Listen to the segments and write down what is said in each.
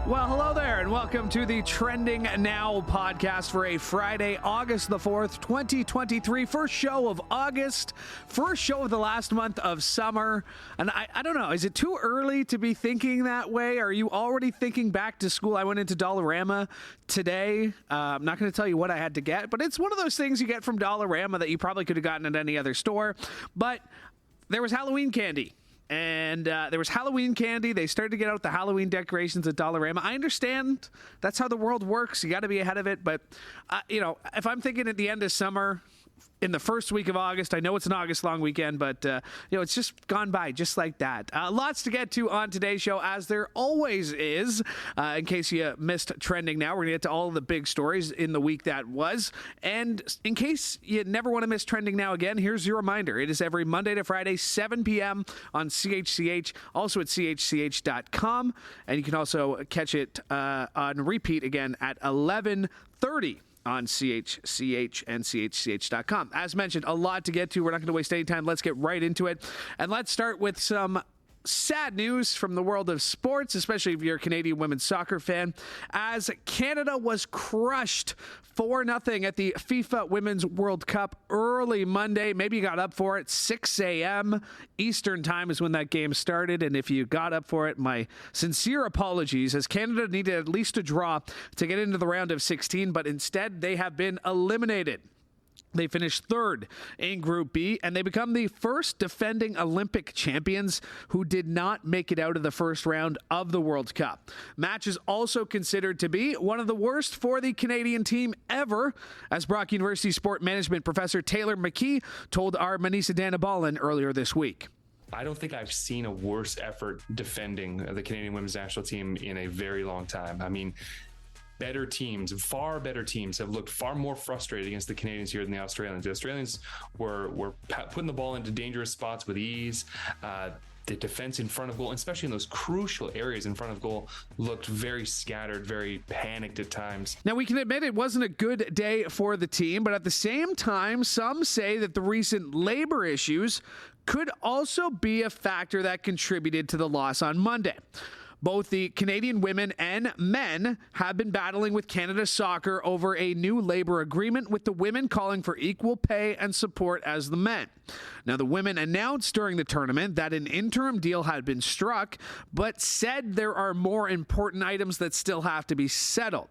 Well, hello there, and welcome to the Trending Now podcast for a Friday, August the 4th, 2023. First show of August, first show of the last month of summer. And I don't know, is it too early to be thinking that way? Are you already thinking back to school? I went into Dollarama today. I'm not going to tell you what I had to get, but it's one of those things you get from Dollarama that you probably could have gotten at any other store. But there was Halloween candy. And there was Halloween candy. They started to get out the Halloween decorations at Dollarama. I understand that's how the world works. You got to be ahead of it. But, if I'm thinking at the end of summer, in the first week of August, I know it's an August-long weekend, but, it's just gone by just like that. Lots to get to on today's show, as there always is. In case you missed Trending Now, we're going to get to all of the big stories in the week that was. And in case you never want to miss Trending Now again, here's your reminder. It is every Monday to Friday, 7 p.m. on CHCH, also at chch.com. And you can also catch it on repeat again at 11:30. On CHCH and CHCH.com. As mentioned, a lot to get to. We're not going to waste any time. Let's get right into it. And let's start with some sad news from the world of sports, especially if you're a Canadian women's soccer fan, as Canada was crushed 4-0 at the FIFA Women's World Cup early Monday. Maybe you got up for it. 6 a.m. Eastern time is when that game started. And if you got up for it, my sincere apologies, as Canada needed at least a draw to get into the round of 16, but instead they have been eliminated. They finished third in Group B, and they become the first defending Olympic champions who did not make it out of the first round of the World Cup. Match is also considered to be one of the worst for the Canadian team ever, as Brock University sport management professor Taylor McKee told our Manisa Danabalan earlier this week. I don't think I've seen a worse effort defending the Canadian women's national team in a very long time. I mean, better teams, far better teams, have looked far more frustrated against the Canadians here than the Australians. The Australians were putting the ball into dangerous spots with ease. The defense in front of goal, especially in those crucial areas in front of goal, looked very scattered, very panicked at times. Now, we can admit it wasn't a good day for the team, but at the same time, some say that the recent labor issues could also be a factor that contributed to the loss on Monday. Both the Canadian women and men have been battling with Canada Soccer over a new labor agreement, with the women calling for equal pay and support as the men. Now, the women announced during the tournament that an interim deal had been struck, but said there are more important items that still have to be settled.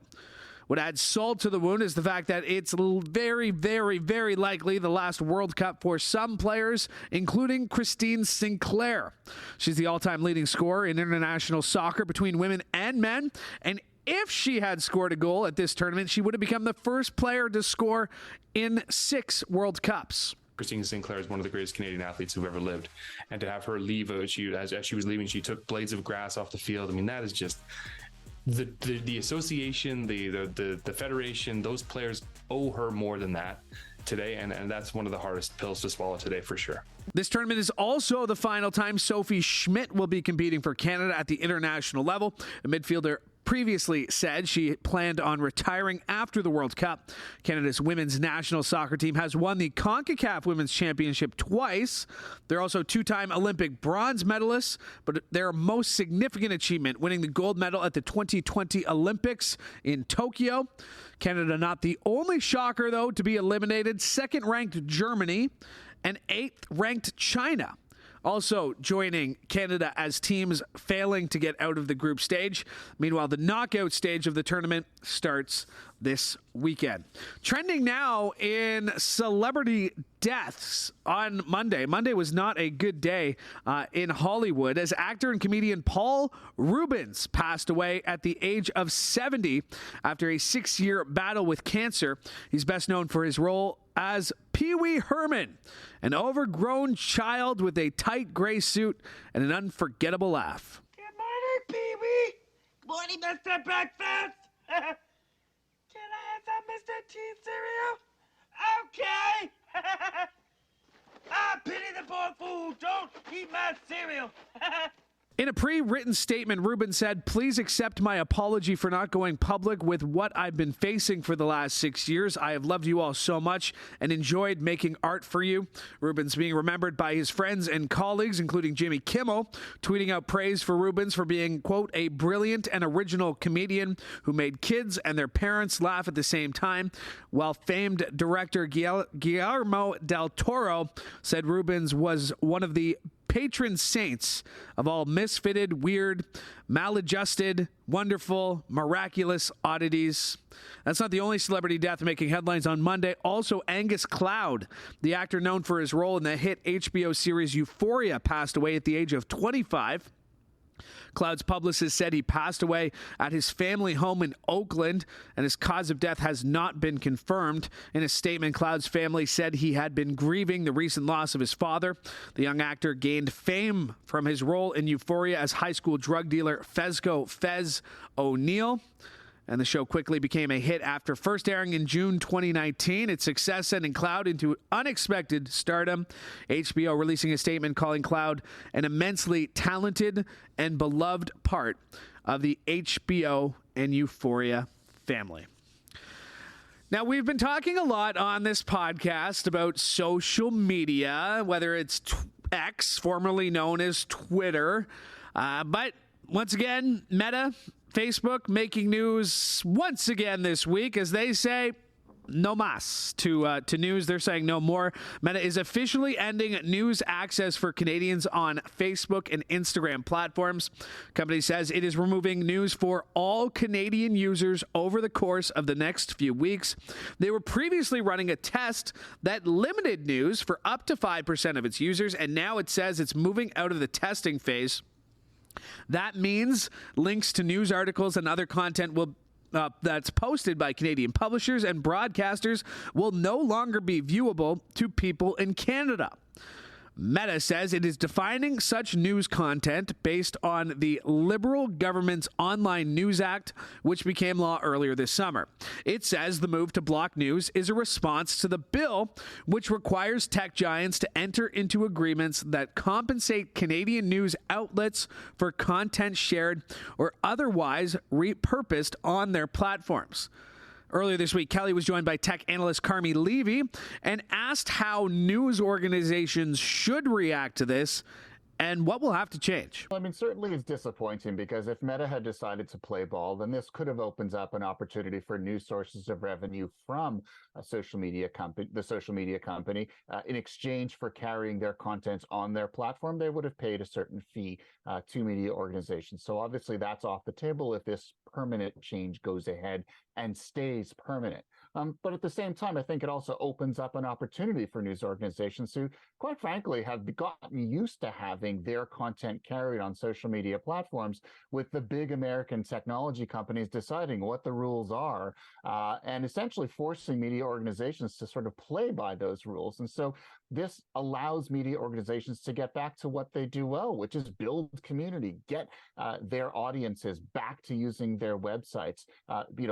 What adds salt to the wound is the fact that it's very, very, very likely the last World Cup for some players, including Christine Sinclair. She's the all-time leading scorer in international soccer between women and men, and if she had scored a goal at this tournament, she would have become the first player to score in 6 World Cups. Christine Sinclair is one of the greatest Canadian athletes who've ever lived, and to have her leave, as she was leaving, she took blades of grass off the field. I mean, that is just... The association, the federation, those players owe her more than that today, and that's one of the hardest pills to swallow today for sure. This tournament is also the final time Sophie Schmidt will be competing for Canada at the international level. A midfielder previously said she planned on retiring after the World Cup. Canada's women's national soccer team has won the CONCACAF Women's Championship twice. They're also 2-time Olympic bronze medalists, but their most significant achievement, winning the gold medal at the 2020 Olympics in Tokyo. Canada not the only shocker, though, to be eliminated. Second-ranked Germany and 8th-ranked China also joining Canada as teams failing to get out of the group stage. Meanwhile, the knockout stage of the tournament starts this weekend. Trending now in celebrity deaths on Monday. Monday was not a good day in Hollywood, as actor and comedian Paul Rubens passed away at the age of 70 after a 6-year battle with cancer. He's best known for his role as Pee Wee Herman, an overgrown child with a tight gray suit and an unforgettable laugh. Good morning, Pee Wee. Morning, Mr. Breakfast. Can I have some Mr. T cereal? Okay. Pity the poor fool. Don't eat my cereal. In a pre-written statement, Rubin said, "Please accept my apology for not going public with what I've been facing for the last 6 years. I have loved you all so much and enjoyed making art for you." Rubin's being remembered by his friends and colleagues, including Jimmy Kimmel, tweeting out praise for Rubins for being, quote, "a brilliant and original comedian who made kids and their parents laugh at the same time," while famed director Guillermo del Toro said Rubins was one of the patron saints of all misfitted, weird, maladjusted, wonderful, miraculous oddities. That's not the only celebrity death making headlines on Monday. Also, Angus Cloud, the actor known for his role in the hit HBO series Euphoria, passed away at the age of 25. Cloud's publicist said he passed away at his family home in Oakland, and his cause of death has not been confirmed. In a statement, Cloud's family said he had been grieving the recent loss of his father. The young actor gained fame from his role in Euphoria as high school drug dealer Fez O'Neill. And the show quickly became a hit after first airing in June 2019. Its success sending Cloud into unexpected stardom. HBO releasing a statement calling Cloud an immensely talented and beloved part of the HBO and Euphoria family. Now, we've been talking a lot on this podcast about social media, whether it's X, formerly known as Twitter. But once again, Meta, Facebook making news once again this week as they say no mas to news. They're saying no more. Meta is officially ending news access for Canadians on Facebook and Instagram platforms. Company says it is removing news for all Canadian users over the course of the next few weeks. They were previously running a test that limited news for up to 5% of its users, and now it says it's moving out of the testing phase. That means links to news articles and other content that's posted by Canadian publishers and broadcasters will no longer be viewable to people in Canada. Meta says it is defining such news content based on the Liberal government's Online News Act, which became law earlier this summer. It says the move to block news is a response to the bill, which requires tech giants to enter into agreements that compensate Canadian news outlets for content shared or otherwise repurposed on their platforms. Earlier this week, Kelly was joined by tech analyst Carmi Levy and asked how news organizations should react to this and what will have to change. I mean, certainly it's disappointing because if Meta had decided to play ball, then this could have opened up an opportunity for new sources of revenue from a social media company, the social media company. In exchange for carrying their content on their platform, they would have paid a certain fee to media organizations. So obviously that's off the table if this permanent change goes ahead and stays permanent. But at the same time, I think it also opens up an opportunity for news organizations who, quite frankly, have gotten used to having their content carried on social media platforms with the big American technology companies deciding what the rules are and essentially forcing media organizations to sort of play by those rules. And so this allows media organizations to get back to what they do well, which is build community, get their audiences back to using their websites,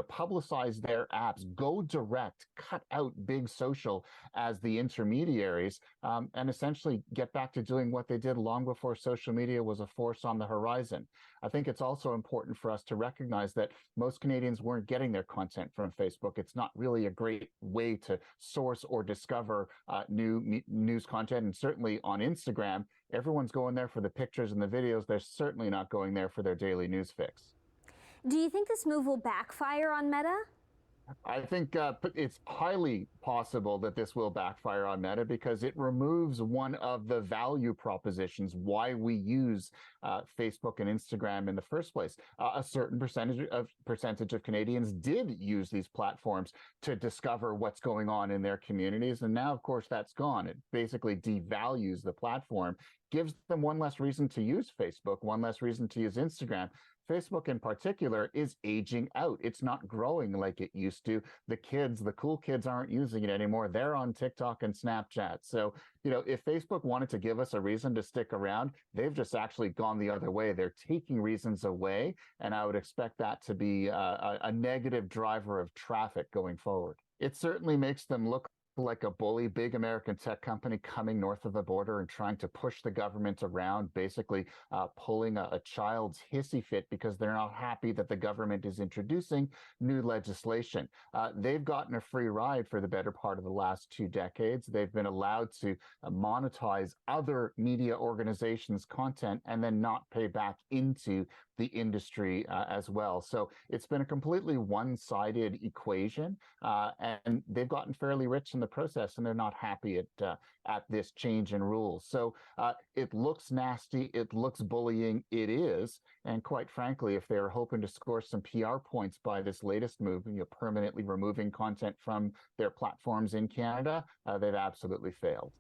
publicize their apps, go direct, cut out big social as the intermediaries, and essentially get back to doing what they did long before social media was a force on the horizon. I think it's also important for us to recognize that most Canadians weren't getting their content from Facebook. It's not really a great way to source or discover new news content. And certainly on Instagram, everyone's going there for the pictures and the videos. They're certainly not going there for their daily news fix. Do you think this move will backfire on Meta? I think it's highly possible that this will backfire on Meta because it removes one of the value propositions why we use Facebook and Instagram in the first place. A certain percentage of Canadians did use these platforms to discover what's going on in their communities. And now, of course, that's gone. It basically devalues the platform, gives them one less reason to use Facebook, one less reason to use Instagram. Facebook in particular is aging out. It's not growing like it used to. The cool kids aren't using it anymore. They're on TikTok and Snapchat. So, if Facebook wanted to give us a reason to stick around, they've just actually gone the other way. They're taking reasons away. And I would expect that to be a negative driver of traffic going forward. It certainly makes them look like a bully, big American tech company coming north of the border and trying to push the government around, basically pulling a child's hissy fit because they're not happy that the government is introducing new legislation. They've gotten a free ride for the better part of the last 2 decades. They've been allowed to monetize other media organizations' content and then not pay back into the industry as well. So it's been a completely one-sided equation, and they've gotten fairly rich in the process, and they're not happy at this change in rules. So it looks nasty, it looks bullying, it is, and quite frankly, if they were hoping to score some PR points by this latest move, permanently removing content from their platforms in Canada, they've absolutely failed.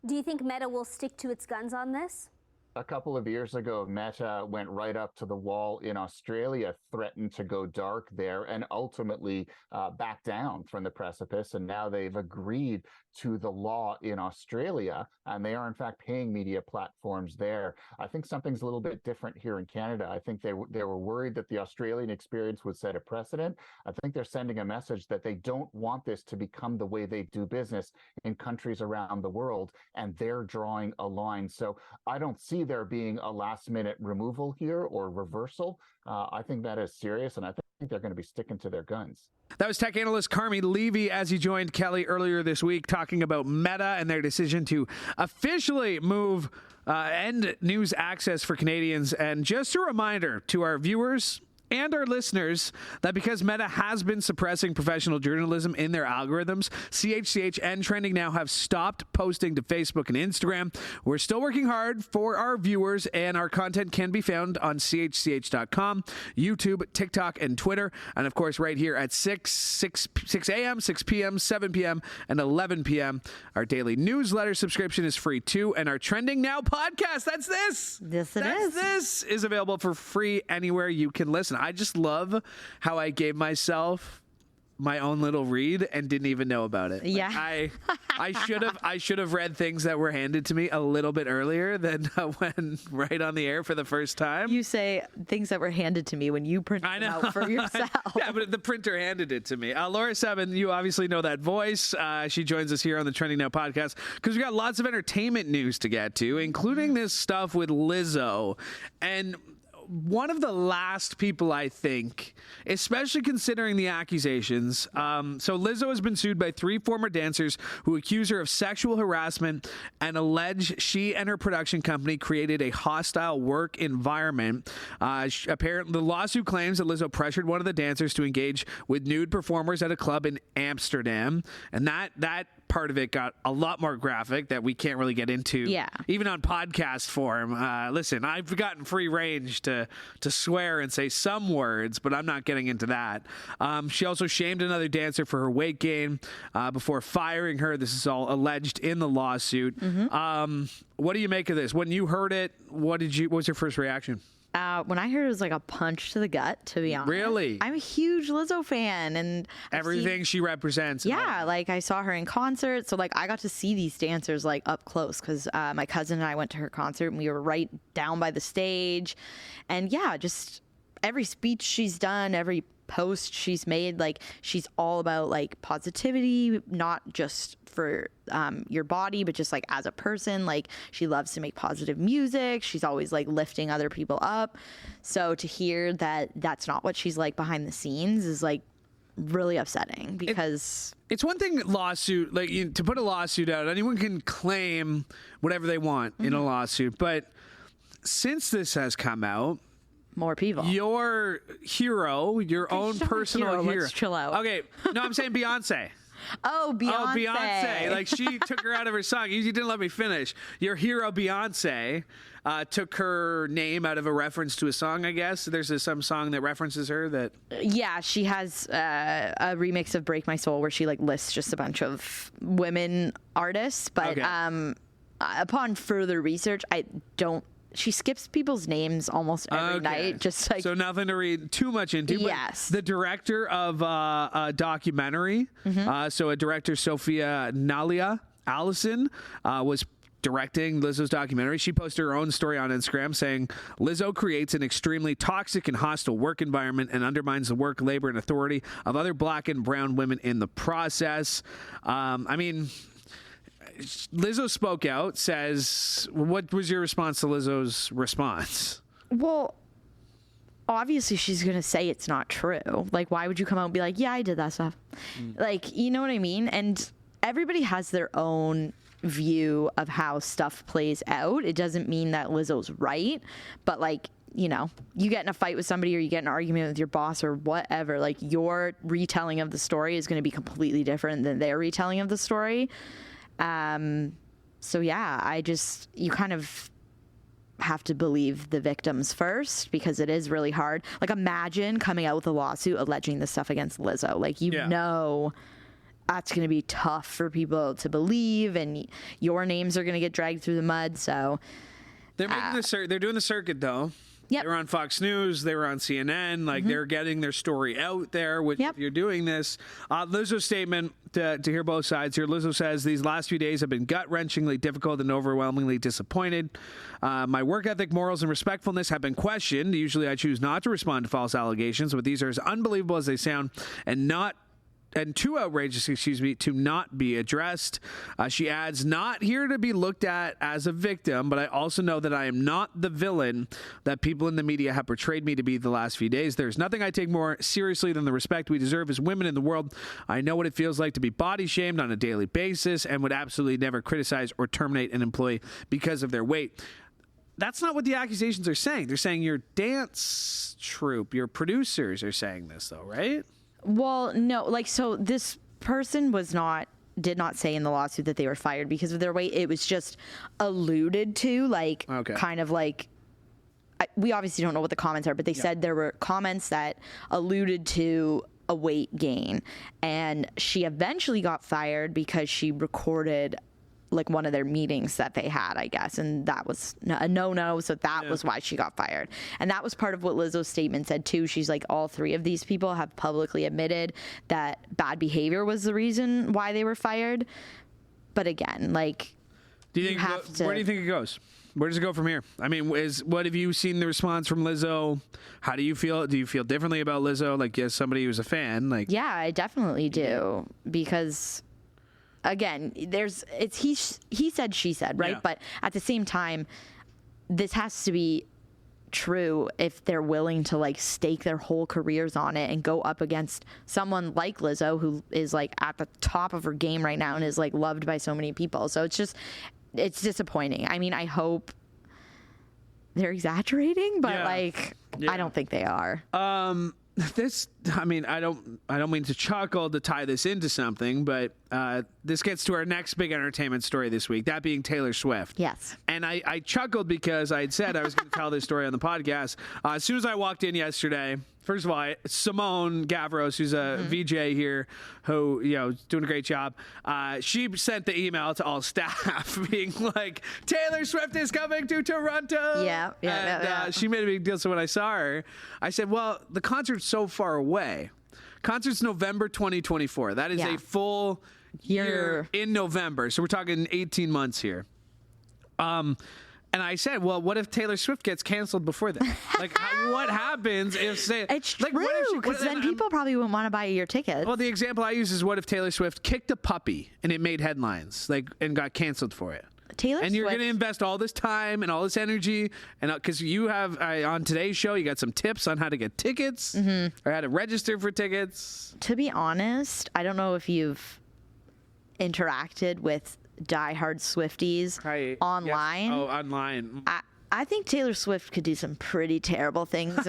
Do you think Meta will stick to its guns on this? A couple of years ago, Meta went right up to the wall in Australia, threatened to go dark there, and ultimately backed down from the precipice. And now they've agreed to the law in Australia, and they are in fact paying media platforms there. I think something's a little bit different here in Canada. I think they were worried that the Australian experience would set a precedent. I think they're sending a message that they don't want this to become the way they do business in countries around the world, and they're drawing a line. So I don't see there being a last-minute removal here or reversal. I think that is serious, and I think they're going to be sticking to their guns. That was tech analyst Carmi Levy as he joined Kelly earlier this week talking about Meta and their decision to officially end news access for Canadians. And just a reminder to our viewers and our listeners that because Meta has been suppressing professional journalism in their algorithms, CHCH and Trending Now have stopped posting to Facebook and Instagram. We're still working hard for our viewers, and our content can be found on chch.com, YouTube, TikTok, and Twitter. And of course, right here at 6 a.m., 6 p.m., 7 p.m., and 11 p.m. Our daily newsletter subscription is free too. And our Trending Now podcast, that's this. This is available for free anywhere you can listen. I just love how I gave myself my own little read and didn't even know about it. Yeah. I should have read things that were handed to me a little bit earlier than when right on the air for the first time. You say things that were handed to me when you printed them out for yourself. Yeah, but the printer handed it to me. Laura Seven, you obviously know that voice. She joins us here on the Trending Now podcast because we've got lots of entertainment news to get to, including this stuff with Lizzo. And one of the last people, I think, especially considering the accusations. So Lizzo has been sued by 3 former dancers who accuse her of sexual harassment and allege she and her production company created a hostile work environment. Apparently, the lawsuit claims that Lizzo pressured one of the dancers to engage with nude performers at a club in Amsterdam. And that part of it got a lot more graphic that we can't really get into, even on podcast form. Listen, I've gotten free range to swear and say some words, but I'm not getting into that. She also shamed another dancer for her weight gain before firing her. This is all alleged in the lawsuit. What do you make of this? When you heard it, what was your first reaction? When I heard it was like a punch to the gut, to be honest. Really? I'm a huge Lizzo fan, and everything she represents. Yeah, like I saw her in concert, so like I got to see these dancers like up close because my cousin and I went to her concert and we were right down by the stage, and yeah, just every speech she's done, every post she's made, like she's all about like positivity, not just for your body, but just like as a person. Like she loves to make positive music. She's always like lifting other people up. So to hear that that's not what she's like behind the scenes is like really upsetting, because it's one thing lawsuit, like to put a lawsuit out, anyone can claim whatever they want in a lawsuit, but since this has come out, more people. Your hero, your own personal hero. Let's chill out. Okay, no, I'm saying Beyonce. Oh, Beyonce. Like she took her out of her song. You didn't let me finish. Your hero, Beyonce, took her name out of a reference to a song, I guess. There's some song that references her that... Yeah, she has a remix of Break My Soul where she like lists just a bunch of women artists. But upon further research, she skips people's names almost every night. Just like, so nothing to read too much into. Yes. The director of a documentary, so a director, Sophia Nalia Allison, was directing Lizzo's documentary. She posted her own story on Instagram saying, Lizzo creates an extremely toxic and hostile work environment and undermines the work, labor, and authority of other black and brown women in the process. I mean, Lizzo spoke out, says, what was your response to Lizzo's response? Well, obviously she's going to say it's not true. Like, why would you come out and be like, yeah, I did that stuff? Like, you know what I mean? And everybody has their own view of how stuff plays out. It doesn't mean that Lizzo's right, but like, you know, you get in a fight with somebody or you get in an argument with your boss or whatever, like your retelling of the story is going to be completely different than their retelling of the story. So yeah, you kind of have to believe the victims first, because it is really hard. Like, imagine coming out with a lawsuit alleging this stuff against Lizzo. Like, you know that's going to be tough for people to believe, and your names are going to get dragged through the mud. So they're making they're doing the circuit though. Yep. They were on Fox News. They were on CNN. Like, they're getting their story out there. Which, if you're doing this, Lizzo's statement, to hear both sides here. Lizzo says, these last few days have been gut-wrenchingly difficult and overwhelmingly disappointed. My work ethic, morals, and respectfulness have been questioned. Usually I choose not to respond to false allegations, but these are as unbelievable as they sound and too outrageous, to not be addressed. She adds, not here to be looked at as a victim, but I also know that I am not the villain that people in the media have portrayed me to be the last few days. There's nothing I take more seriously than the respect we deserve as women in the world. I know what it feels like to be body shamed on a daily basis and would absolutely never criticize or terminate an employee because of their weight. That's not what the accusations are saying. They're saying your dance troupe, your producers are saying this, though, right? Well, no, like, so this person did not say in the lawsuit that they were fired because of their weight. It was just alluded to, like, kind of like, we obviously don't know what the comments are, but they said there were comments that alluded to a weight gain. And she eventually got fired because she recorded like one of their meetings that they had, I guess, and that was a no-no, so that was why she got fired. And that was part of what Lizzo's statement said too. She's like, all three of these people have publicly admitted that bad behavior was the reason why they were fired. But again, like, where do you think it goes? Where does it go from here? I mean, what have you seen the response from Lizzo? How do you feel? Do you feel differently about Lizzo? Like, as somebody who's a fan, like, yeah, I definitely do, because again, he said, she said, right? Yeah. But at the same time, this has to be true if they're willing to like stake their whole careers on it and go up against someone like Lizzo, who is like at the top of her game right now and is like loved by so many people. So it's disappointing. I mean, I hope they're exaggerating, but I don't think they are. I mean, I don't mean to chuckle to tie this into something, but this gets to our next big entertainment story this week, that being Taylor Swift. Yes. And I chuckled because I had said I was going to tell this story on the podcast. As soon as I walked in yesterday, first of all, Simone Gavros, who's a VJ here, who, you know, doing a great job, she sent the email to all staff being like, Taylor Swift is coming to Toronto. Yeah. She made a big deal. So when I saw her, I said, well, the concert's so far away. Concert's November 2024. That is a full year in November. So we're talking 18 months here. And I said, well, what if Taylor Swift gets canceled before that? Like, what happens if, it's true, because then people probably wouldn't want to buy your tickets. Well, the example I use is, what if Taylor Swift kicked a puppy and it made headlines, like, and got canceled for it? And you're going to invest all this time and all this energy, and because you have on today's show, you got some tips on how to get tickets or how to register for tickets. To be honest, I don't know if you've interacted with diehard Swifties online. Yes. Oh, online. I think Taylor Swift could do some pretty terrible things,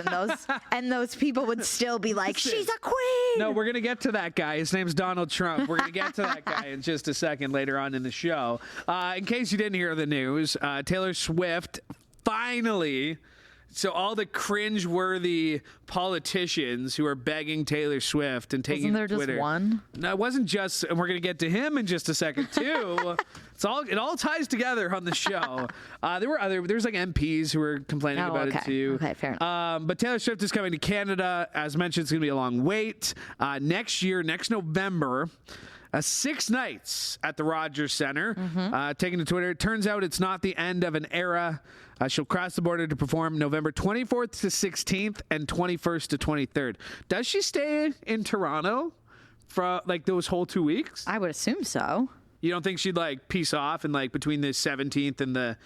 and those people would still be like, she's a queen. No, we're going to get to that guy. His name's Donald Trump. We're going to get to that guy in just a second later on in the show. In case you didn't hear the news, Taylor Swift finally... So all the cringe-worthy politicians who are begging Taylor Swift and taking Wasn't there Twitter. Just one? No, it wasn't just, and we're going to get to him in just a second too. It all ties together on the show. There's like MPs who were complaining about it too. Okay, fair enough. But Taylor Swift is coming to Canada. As mentioned, it's going to be a long wait. Next November. 6 nights at the Rogers Center. Taking to Twitter, it turns out it's not the end of an era. She'll cross the border to perform November 24th to 16th and 21st to 23rd. Does she stay in Toronto for like those whole 2 weeks? I would assume so. You don't think she'd like peace off and like between the 17th and the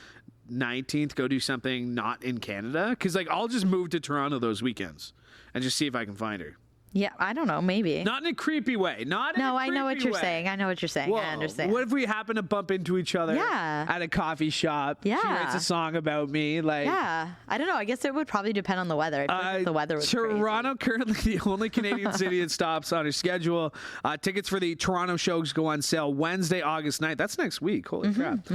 19th go do something not in Canada? Because like I'll just move to Toronto those weekends and just see if I can find her. Yeah, I don't know. Maybe. Not in a creepy way. I know what you're saying. I know what you're saying. Whoa. I understand. What if we happen to bump into each other at a coffee shop? Yeah. She writes a song about me. Like, yeah. I don't know. I guess it would probably depend on the weather. I feel like if the weather was Toronto crazy. currently the only Canadian city that stops on her schedule. Tickets for the Toronto shows go on sale Wednesday, August 9th. That's next week. Holy crap.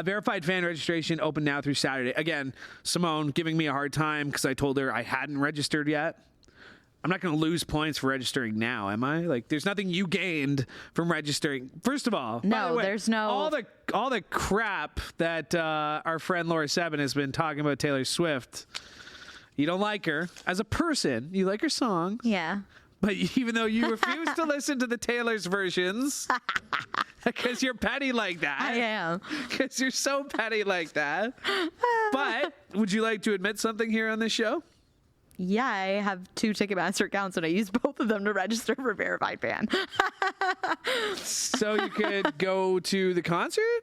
Verified fan registration open now through Saturday. Again, Simone giving me a hard time because I told her I hadn't registered yet. I'm not going to lose points for registering now, am I? Like, there's nothing you gained from registering. First of all, by the way, there's no all the crap that our friend Laura Seven has been talking about Taylor Swift. You don't like her as a person. You like her songs. Yeah. But even though you refuse to listen to the Taylor's versions, because you're petty like that. I am. Because you're so petty like that. But would you like to admit something here on this show? Yeah, I have 2 Ticketmaster accounts and I use both of them to register for Verified Fan. So you could go to the concert?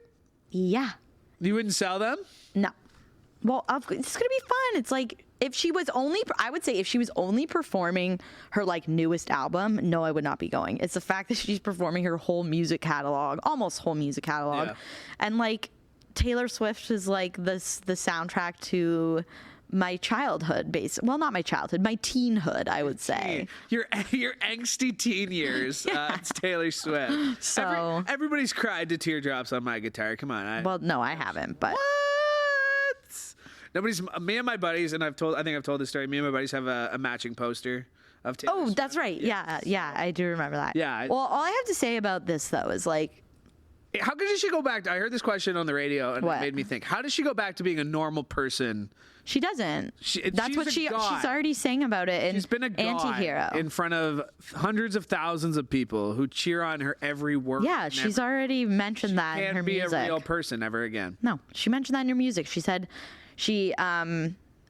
Yeah. You wouldn't sell them? No. Well, it's going to be fun. It's like if she was only, I would say if she was only performing her like newest album, no, I would not be going. It's the fact that she's performing her whole music catalog, almost whole music catalog. Yeah. And like Taylor Swift is like the soundtrack to my childhood, well, not my childhood, my teenhood, I would say. Your angsty teen years. It's Taylor Swift. So everybody's cried to teardrops on my guitar. Come on. Well, no, I haven't. But what? Me and my buddies, and I think I've told this story. Me and my buddies have a matching poster of Taylor Swift. That's right. Yeah, I do remember that. Yeah. Well, all I have to say about this though is like, how could she go back? I heard this question on the radio, and it made me think. How does she go back to being a normal person? She doesn't. That's what she's already saying about it in She's been a god Anti-Hero in front of hundreds of thousands of people who cheer on her every word. Yeah, she's already mentioned that in her music. She can't be a real person ever again. No, she mentioned that in her music. She said she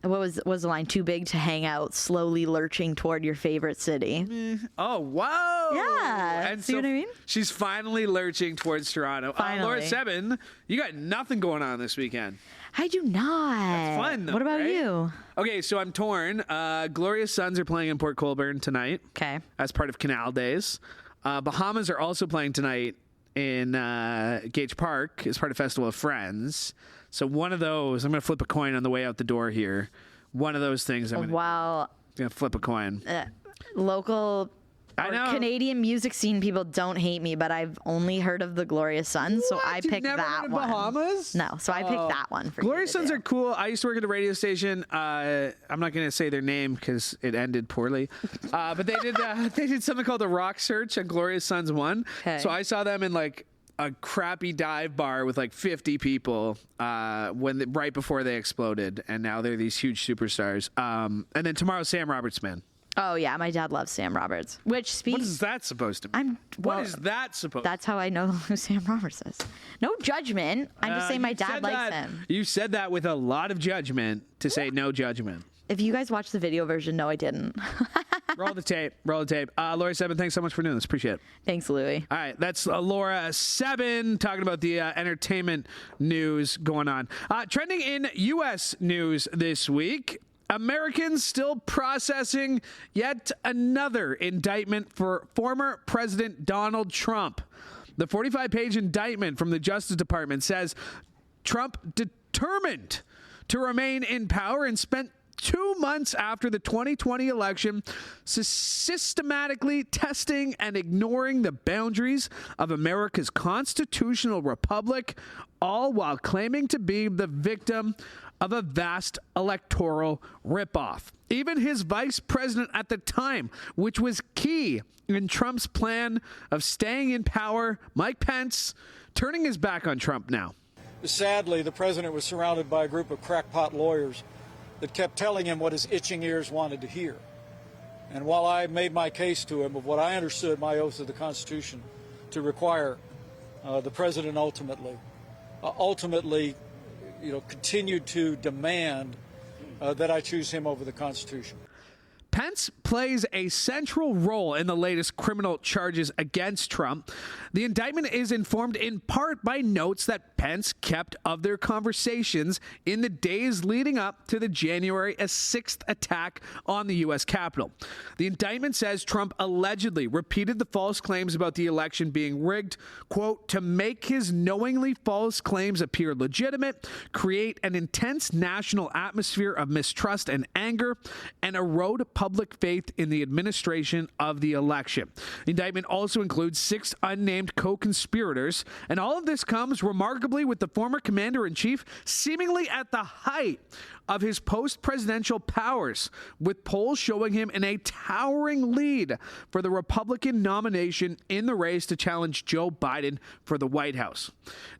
what was the line? Too big to hang out, slowly lurching toward your favorite city. Oh, whoa. Yeah. And see what I mean? She's finally lurching towards Toronto. Finally. Laura Seven, you got nothing going on this weekend. I do not. That's fun, though, what about right? you? Okay, so I'm torn. Glorious Sons are playing in Port Colborne tonight. Okay. As part of Canal Days. Bahamas are also playing tonight in Gage Park as part of Festival of Friends. So one of those, I'm going to flip a coin on the way out the door here. One of those things I'm going to flip a coin. Local Canadian music scene people don't hate me, but I've only heard of the Glorious Sons, so I picked that one. Bahamas? No, so I picked that one for Glorious Sons are cool. I used to work at a radio station. I'm not going to say their name because it ended poorly, but they did something called the Rock Search on Glorious Sons 1. Okay. So I saw them in like a crappy dive bar with like 50 people right before they exploded, and now they're these huge superstars. And then tomorrow, Sam Roberts Band. Oh yeah, my dad loves Sam Roberts. What is that supposed to mean? What is that supposed? That's how I know who Sam Roberts is. No judgment. I'm just saying my dad likes him. You said that with a lot of judgment to say no judgment. If you guys watch the video version, no, I didn't. Roll the tape. Laura Seven, thanks so much for doing this. Appreciate it. Thanks, Louie. All right, that's Laura Seven talking about the entertainment news going on. Trending in U.S. news this week. Americans still processing yet another indictment for former President Donald Trump. The 45-page indictment from the Justice Department says Trump determined to remain in power and spent 2 months after the 2020 election systematically testing and ignoring the boundaries of America's constitutional republic, all while claiming to be the victim of a vast electoral ripoff. Even his vice president at the time, which was key in Trump's plan of staying in power, Mike Pence, turning his back on Trump now. Sadly, the president was surrounded by a group of crackpot lawyers that kept telling him what his itching ears wanted to hear. And while I made my case to him of what I understood my oath of the Constitution to require the president ultimately, continued to demand that I choose him over the Constitution. Pence plays a central role in the latest criminal charges against Trump. The indictment is informed in part by notes that Pence kept of their conversations in the days leading up to the January 6th attack on the U.S. Capitol. The indictment says Trump allegedly repeated the false claims about the election being rigged, quote, to make his knowingly false claims appear legitimate, create an intense national atmosphere of mistrust and anger, and erode public faith in the administration of the election. The indictment also includes 6 unnamed co-conspirators, and all of this comes remarkably with the former commander-in-chief seemingly at the height of his post-presidential powers, with polls showing him in a towering lead for the Republican nomination in the race to challenge Joe Biden for the White House.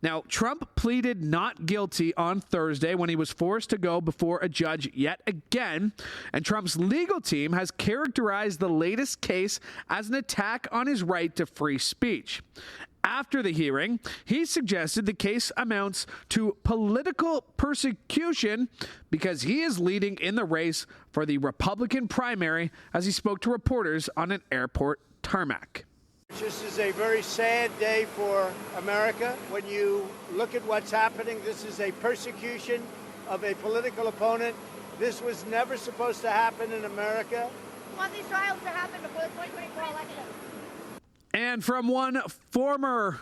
Now, Trump pleaded not guilty on Thursday when he was forced to go before a judge yet again, and Trump's legal team has characterized the latest case as an attack on his right to free speech. After the hearing, he suggested the case amounts to political persecution because he is leading in the race for the Republican primary as he spoke to reporters on an airport tarmac. This is a very sad day for America. When you look at what's happening, this is a persecution of a political opponent. This was never supposed to happen in America. We want these trials to happen before the 2024 election. And from one former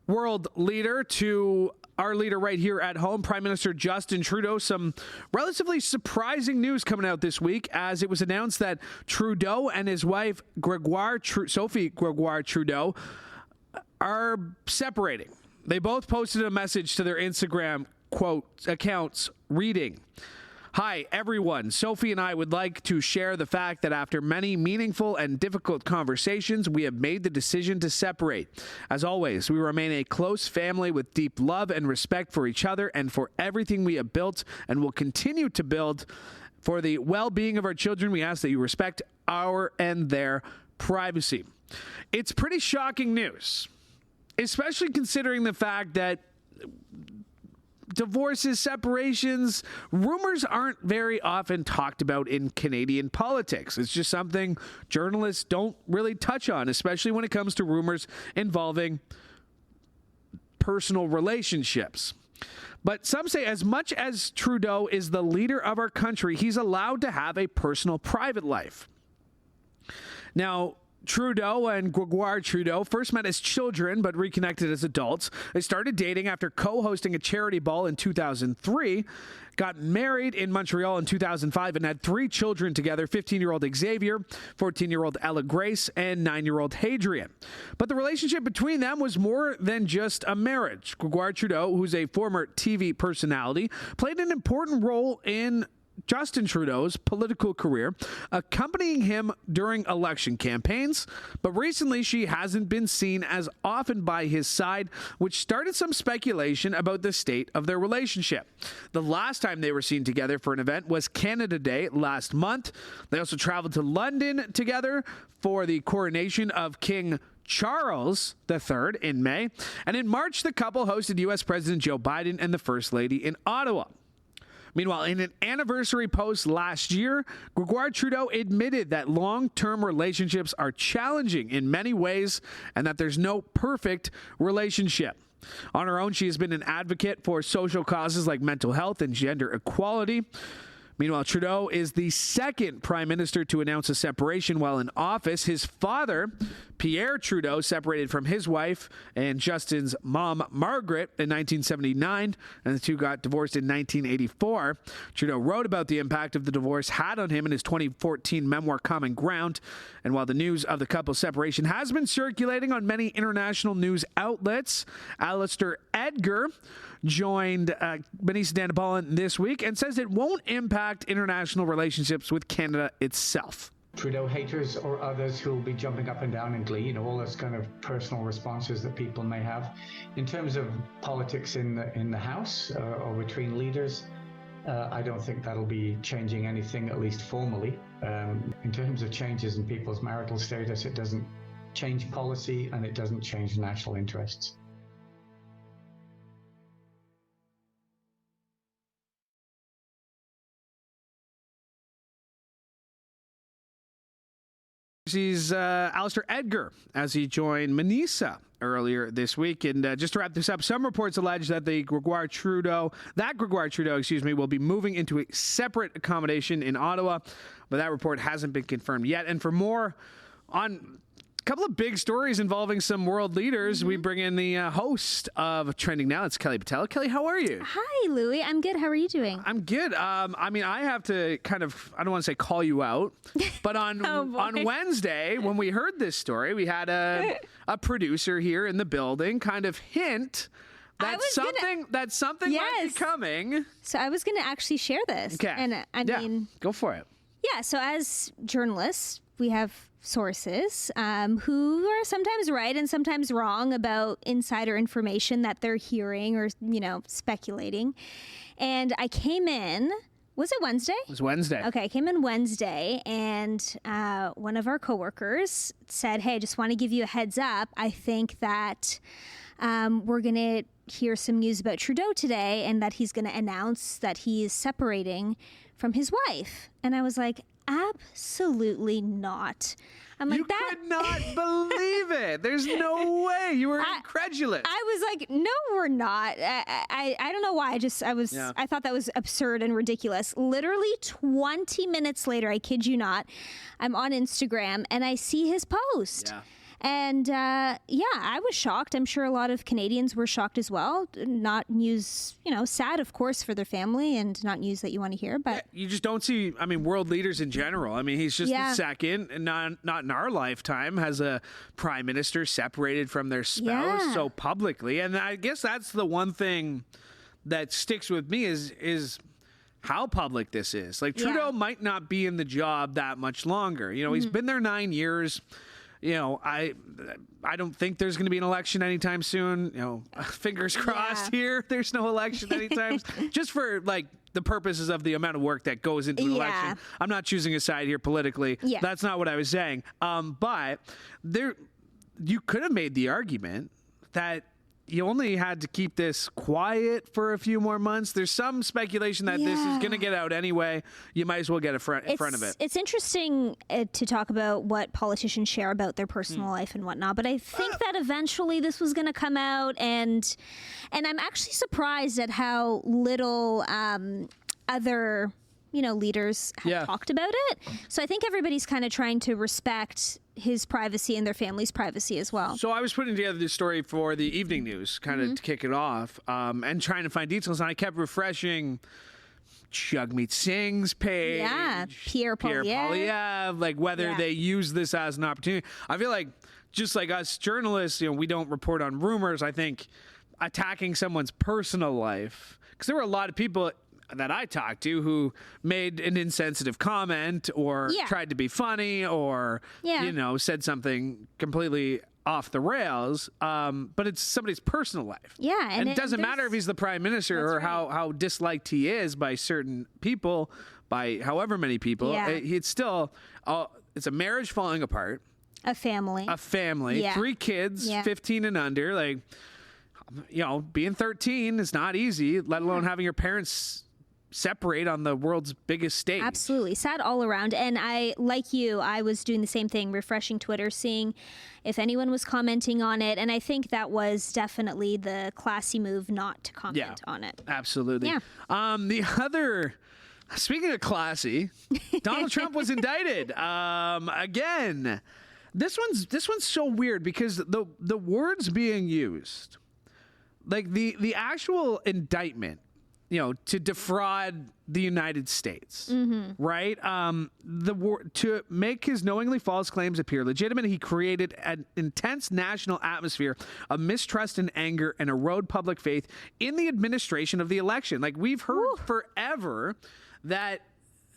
world leader to our leader right here at home, Prime Minister Justin Trudeau, some relatively surprising news coming out this week as it was announced that Trudeau and his wife, Sophie Gregoire Trudeau, are separating. They both posted a message to their Instagram accounts reading, "Hi, everyone. Sophie and I would like to share the fact that after many meaningful and difficult conversations, we have made the decision to separate. As always, we remain a close family with deep love and respect for each other and for everything we have built and will continue to build. For the well-being of our children, we ask that you respect our and their privacy." It's pretty shocking news, especially considering the fact that divorces, separations, rumors aren't very often talked about in Canadian politics. It's just something journalists don't really touch on, especially when it comes to rumors involving personal relationships. But some say as much as Trudeau is the leader of our country, he's allowed to have a personal, private life. Now, Trudeau and Gregoire Trudeau first met as children but reconnected as adults. They started dating after co-hosting a charity ball in 2003, got married in Montreal in 2005, and had 3 children together, 15-year-old Xavier, 14-year-old Ella Grace, and 9-year-old Hadrian. But the relationship between them was more than just a marriage. Gregoire Trudeau, who's a former TV personality, played an important role in Justin Trudeau's political career, accompanying him during election campaigns, but recently she hasn't been seen as often by his side, which started some speculation about the state of their relationship. The last time they were seen together for an event was Canada Day last month. They also traveled to London together for the coronation of King Charles III in May, and in March the couple hosted U.S. President Joe Biden and the First Lady in Ottawa. Meanwhile, in an anniversary post last year, Gregoire Trudeau admitted that long-term relationships are challenging in many ways and that there's no perfect relationship. On her own, she has been an advocate for social causes like mental health and gender equality. Meanwhile, Trudeau is the second prime minister to announce a separation while in office. His father, Pierre Trudeau, separated from his wife and Justin's mom, Margaret, in 1979, and the two got divorced in 1984. Trudeau wrote about the impact of the divorce had on him in his 2014 memoir, Common Ground. And while the news of the couple's separation has been circulating on many international news outlets, Alistair Edgar joined Benicia Dandapolan this week and says it won't impact international relationships with Canada itself. Trudeau haters or others who will be jumping up and down in glee, all those kind of personal responses that people may have. In terms of politics in the House or between leaders, I don't think that'll be changing anything, at least formally. In terms of changes in people's marital status, it doesn't change policy and it doesn't change national interests. He's Alistair Edgar as he joined Manisa earlier this week. And just to wrap this up, some reports allege that Gregoire Trudeau, will be moving into a separate accommodation in Ottawa, but that report hasn't been confirmed yet. And for more on a couple of big stories involving some world leaders, we bring in the host of Trending Now. It's Kelly Patel. Kelly, how are you? Hi, Louie. I'm good. How are you doing? I'm good. I mean, I have to kind of, I don't want to say call you out, but on on Wednesday, when we heard this story, we had a producer here in the building kind of hint that something might be coming. So I was going to actually share this. Okay. And I mean, go for it. Yeah. So as journalists, we have sources who are sometimes right and sometimes wrong about insider information that they're hearing or, speculating. And I came in, was it Wednesday? It was Wednesday. Okay, I came in Wednesday and one of our coworkers said, hey, I just want to give you a heads up. I think that we're going to hear some news about Trudeau today and that he's going to announce that he is separating from his wife. And I was like, absolutely not. I'm like, you could not believe it. There's no way. You were incredulous. I was like, no, we're not. I don't know why. I thought that was absurd and ridiculous. Literally 20 minutes later, I kid you not, I'm on Instagram and I see his post. Yeah. And I was shocked. I'm sure a lot of Canadians were shocked as well. Not news, sad, of course, for their family and not news that you want to hear. But you just don't see, world leaders in general. I mean, he's just the second, and not in our lifetime, has a prime minister separated from their spouse so publicly. And I guess that's the one thing that sticks with me is how public this is. Like, Trudeau might not be in the job that much longer. He's been there 9 years. I don't think there's going to be an election anytime soon. Fingers crossed here. There's no election anytime. Just for the purposes of the amount of work that goes into an election. I'm not choosing a side here politically. Yeah. That's not what I was saying. But you could have made the argument that you only had to keep this quiet for a few more months. There's some speculation that this is going to get out anyway. You might as well get in front of it. It's interesting to talk about what politicians share about their personal life and whatnot, but I think that eventually this was going to come out, and I'm actually surprised at how little other leaders have talked about it. So I think everybody's kind of trying to respect his privacy and their family's privacy as well. So I was putting together this story for the evening news, kind of to kick it off, and trying to find details. And I kept refreshing Jagmeet Singh's page. Yeah, Pierre Poilievre. Whether they use this as an opportunity. I feel like, just like us journalists, we don't report on rumors. I think attacking someone's personal life, because there were a lot of people that I talked to who made an insensitive comment or tried to be funny or, said something completely off the rails. But it's somebody's personal life. Yeah. And it doesn't matter if he's the prime minister or how disliked he is by certain people, by however many people. Yeah. It's still, it's a marriage falling apart. A family. 3 kids, 15 and under. Being 13 is not easy, let alone having your parents separate on the world's biggest stage. Absolutely. Sad all around. And I was doing the same thing, refreshing Twitter, seeing if anyone was commenting on it. And I think that was definitely the classy move not to comment on it. Absolutely. Yeah. Speaking of classy, Donald Trump was indicted again. This one's so weird because the words being used, the actual indictment, to defraud the United States, right? To make his knowingly false claims appear legitimate, he created an intense national atmosphere of mistrust and anger and erode public faith in the administration of the election. We've heard forever that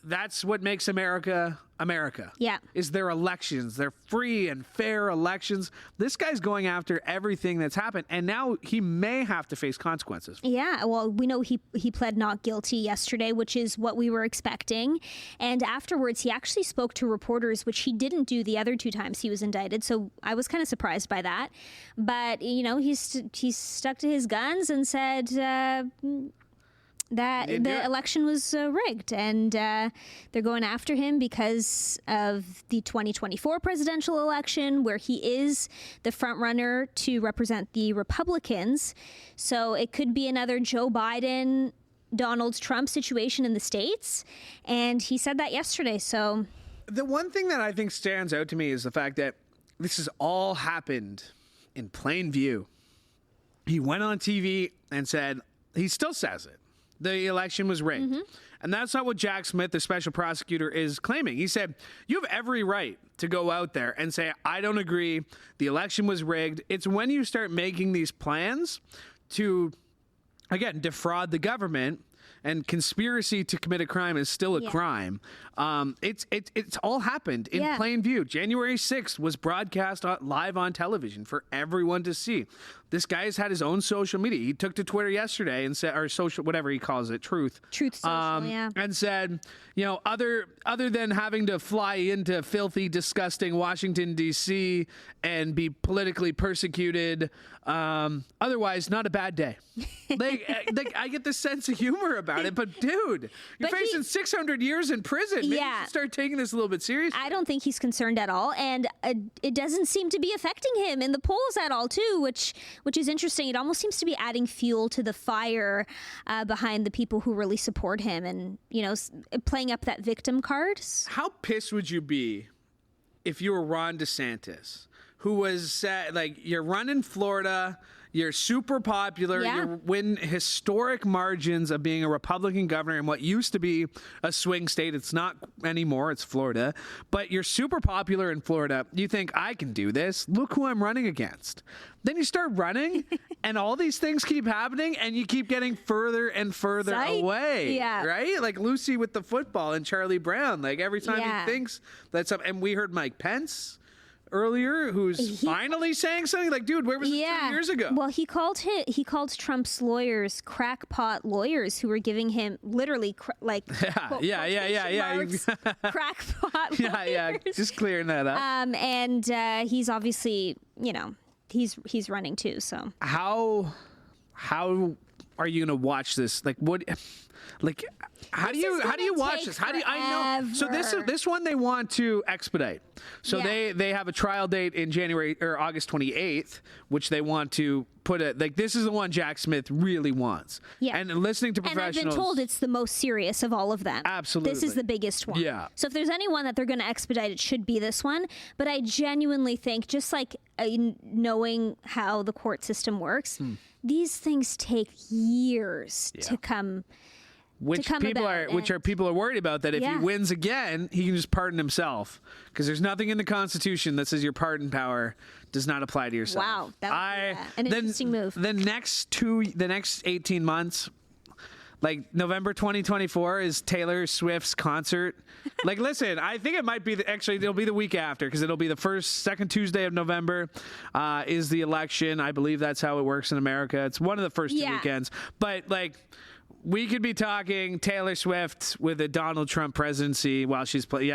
that's what makes America America. Yeah. Is their elections. They're free and fair elections. This guy's going after everything that's happened, and now he may have to face consequences. Yeah, well, we know he pled not guilty yesterday, which is what we were expecting. And afterwards, he actually spoke to reporters, which he didn't do the other 2 times he was indicted. So I was kind of surprised by that. But, you know, he's stuck to his guns and said that the election was rigged, and they're going after him because of the 2024 presidential election, where he is the front runner to represent the Republicans. So it could be another Joe Biden, Donald Trump situation in the States, and he said that yesterday. So the one thing that I think stands out to me is the fact that this has all happened in plain view. He went on TV and said, he still says it, the election was rigged. Mm-hmm. And that's not what Jack Smith, the special prosecutor, is claiming. He said, you have every right to go out there and say, I don't agree, the election was rigged. It's when you start making these plans to, again, defraud the government, and conspiracy to commit a crime is still a crime. It's all happened in plain view. January 6th was broadcast live on television for everyone to see. This guy has had his own social media. He took to Twitter yesterday and said, or social, whatever he calls it, Truth Social, and said, you know, other than having to fly into filthy, disgusting Washington, D.C. and be politically persecuted, otherwise not a bad day. like I get this sense of humor about it, but dude, you're facing 600 years in prison. Maybe you should start taking this a little bit seriously. I don't think he's concerned at all, and it doesn't seem to be affecting him in the polls at all, too, which is interesting. It almost seems to be adding fuel to the fire behind the people who really support him, and, you know, playing up that victim card. How pissed would you be if you were Ron DeSantis, who was like, you're running Florida, you're super popular, you win historic margins of being a Republican governor in what used to be a swing state. It's not anymore, it's Florida, but you're super popular in Florida. You think, I can do this, look who I'm running against. Then you start running and all these things keep happening and you keep getting further and further away, right? Like Lucy with the football and Charlie Brown, like every time he thinks that's up. And we heard Mike Pence earlier, who's finally saying something like, dude, where was this 2 years ago? Well, he called Trump's lawyers crackpot lawyers who were giving him literally crackpot lawyers. Just clearing that up. And he's obviously, you know, he's running too. So how are you gonna watch this? Like what? Like how do you watch this? How do you, I know? So this one they want to expedite. So they have a trial date in January or August 28th, which they want to put this is the one Jack Smith really wants. Yeah. And listening to professionals, and I've been told it's the most serious of all of them. Absolutely. This is the biggest one. Yeah. So if there's any one that they're going to expedite, it should be this one. But I genuinely think, just like knowing how the court system works, these things take years to come. Which people are worried about, that if he wins again, he can just pardon himself, because there's nothing in the Constitution that says your pardon power does not apply to yourself. Wow, that would be an interesting move. The next 18 months, like November 2024 is Taylor Swift's concert. Like, listen, I think it might be it'll be the week after, because it'll be the second Tuesday of November is the election. I believe that's how it works in America. It's one of the first 2 weekends, but like, we could be talking Taylor Swift with a Donald Trump presidency while she's playing.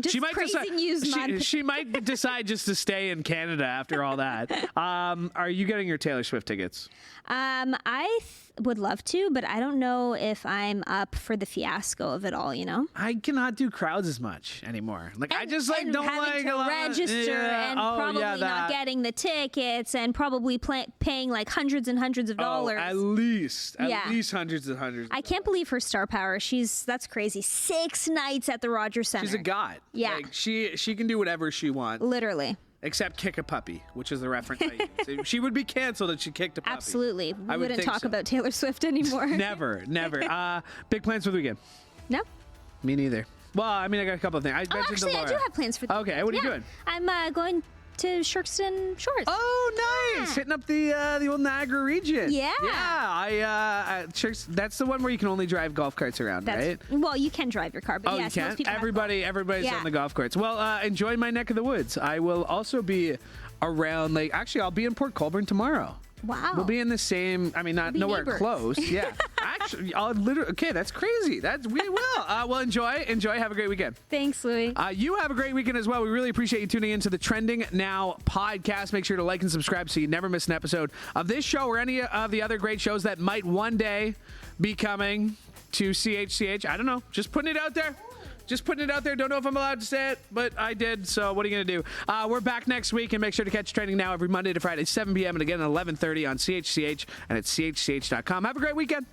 She might decide. She might decide just to stay in Canada after all that. Are you getting your Taylor Swift tickets? I would love to, but I don't know if I'm up for the fiasco of it all. You know, I cannot do crowds as much anymore. Like, I just don't like to register and probably not getting the tickets and probably paying like hundreds and hundreds of dollars. At least hundreds and hundreds. I can't believe her star power. That's crazy. 6 nights at the Rogers Center. She's a god. Yeah, like, she can do whatever she wants. Literally. Except kick a puppy, which is the reference I use. She would be canceled if she kicked a puppy. Absolutely. We wouldn't talk about Taylor Swift anymore. Never. Big plans for the weekend? No. Me neither. Well, I mean, I got a couple of things. I mentioned actually, I do have plans for the weekend. Okay, what are you doing? I'm going to Sharkston Shores. Oh, nice! Hitting up the old Niagara region. Yeah. That's the one where you can only drive golf carts around, right? Well, you can drive your car, but yes, you can. most people Everybody's on the golf carts. Well, enjoy my neck of the woods. I will also be around. Actually, I'll be in Port Colborne tomorrow. Wow. We'll be in the same. I mean, not nowhere neighbors. Close. Yeah. Actually, I'll literally. Okay, that's crazy. We will. Well, enjoy. Have a great weekend. Thanks, Louis. You have a great weekend as well. We really appreciate you tuning into the Trending Now podcast. Make sure to like and subscribe so you never miss an episode of this show or any of the other great shows that might one day be coming to CHCH. I don't know. Just putting it out there. Don't know if I'm allowed to say it, but I did. So what are you going to do? We're back next week, and make sure to catch Trending Now every Monday to Friday, 7 p.m. and again at 11:30 on CHCH and at chch.com. Have a great weekend.